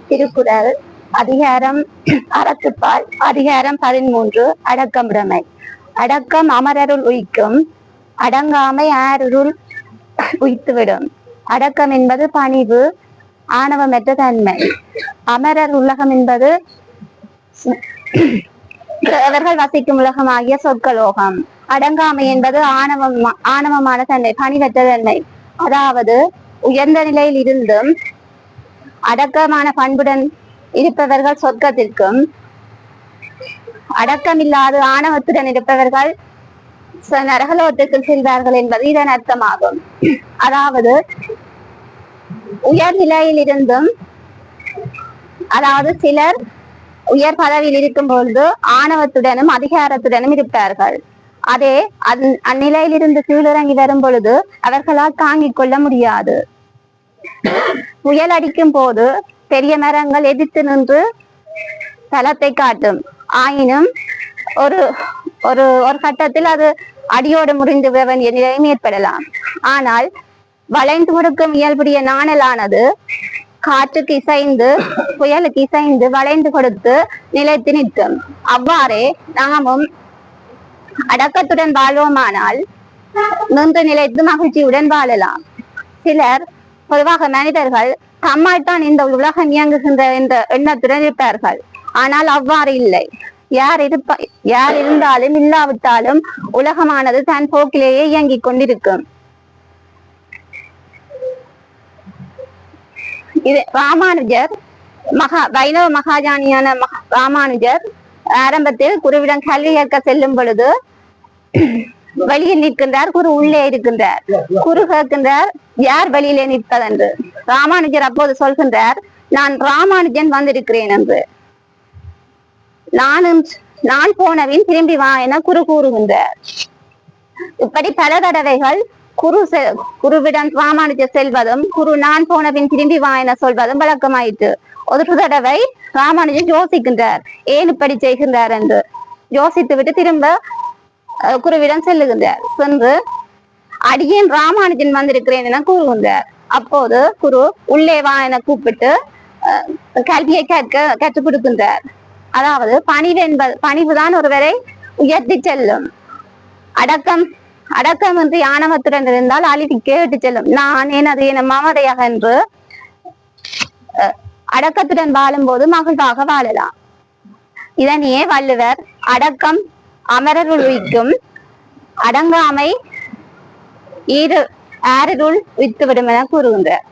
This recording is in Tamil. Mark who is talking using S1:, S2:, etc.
S1: திருக்குறள் அதிகாரம் அறத்துப்பால் அதிகாரம் 13 அடக்கமுடைமை. அடக்கம் அமரருள் உய்க்கும், அடங்காமை ஆருள் உய்த்துவிடும். அடக்கம் என்பது பணிவு, ஆணவமற்ற தன்மை. அமரர் உலகம் என்பது அவர்கள் வசிக்கும் உலகமாகிய சொற்கலோகம். அடங்காமை என்பது ஆணவமான தன்மை, பணிவற்ற தன்மை. அதாவது உயர்ந்த நிலையில் இருந்தும் அடக்கமான பண்புடன் இருப்பவர்கள் சொர்க்கத்திற்கும், அடக்கமில்லாது ஆணவத்துடன் இருப்பவர்கள் நரகலோகத்திற்கும் செல்வார்கள் என்பது இதன் அர்த்தமாகும். அதாவது உயர் நிலையில் இருந்தும், அதாவது சிலர் உயர் பதவியில் இருக்கும் பொழுது ஆணவத்துடனும் அதிகாரத்துடனும் இருப்பார்கள். அதே அந்நிலையில் இருந்து கீழிறங்கி வரும் பொழுது அவர்களால் தாங்கிக் கொள்ள முடியாது. புயல் அடிக்கும் போது பெரிய மரங்கள் எதிர்த்து நின்று தளத்தை காட்டும். ஆயினும் ஒரு ஒரு ஒரு கட்டத்தில் அது அடியோடு முறிந்து வேண்டிய நிலையும் ஏற்படலாம். ஆனால் வளைந்து கொடுக்கும் இயல்புடைய நாணலானது காற்றுக்கு இசைந்து, புயலுக்கு இசைந்து வளைந்து கொடுத்து நிலைத்து நிற்கும். அவ்வாறே நாமும் அடக்கத்துடன் வாழ்வோமானால் நின்று நிலைத்து மகிழ்ச்சியுடன் வாழலாம். சிலர், பொதுவாக மனிதர்கள் தம்மால் தான் இந்த உலகம் இயங்குகின்ற என்ற எண்ணத்துடன் இருப்பார்கள். ஆனால் அவ்வாறு இல்லை. யார் இருந்தாலும் இல்லாவிட்டாலும் உலகமானது தன் போக்கிலேயே இயங்கிக் கொண்டிருக்கும். இது ராமானுஜர் வைணவ மகாஜானியான ராமானுஜர் ஆரம்பத்தில் குருவிடம் கல்வி கற்க செல்லும் பொழுது வெளியில் நிற்கின்றார், குரு உள்ளே இருக்கின்றார். குரு கேட்கின்றார், யார் வெளியிலே நிற்பதென்று. ராமானுஜர் அப்போது சொல்கின்றார், நான் ராமானுஜன் வந்திருக்கிறேன் என்று. நான் போனவின் திரும்பி வா என குரு கூறுகின்றார். இப்படி பல தடவைகள் குருவிடம் ராமானுஜர் செல்வதும், குரு நான் போனவின் திரும்பி வா என சொல்வதும் வழக்கமாயிற்று. ஒரு தடவை ராமானுஜர் யோசிக்கின்றார், ஏன் இப்படி செய்கின்றார் என்று. யோசித்து விட்டு திரும்ப குருவிடம் செல்லுகின்றார். சென்று அடியேன் ராமானுஜன் வந்திருக்கிறேன் என கூறுகின்றார். அப்போது குரு உள்ளே வா என கூப்பிட்டு கல்வியை கற்றுக் கொடுக்கின்றார். அதாவது பணிவுதான் ஒருவரை உயர்த்தி செல்லும். அடக்கமின்றி ஆணவத்துடன் இருந்தால் அழிவுக்கே விட்டு செல்லும். நான் எனது என மமதையாக என்று அடக்கத்துடன் வாழும் போது மகிழ்வாக வாழலாம். இதனையே வள்ளுவர் அடக்கம் அமரருள் உய்க்கும், அடங்காமை ஆருள் உய்த்துவிடும் என கூறுகின்றார்.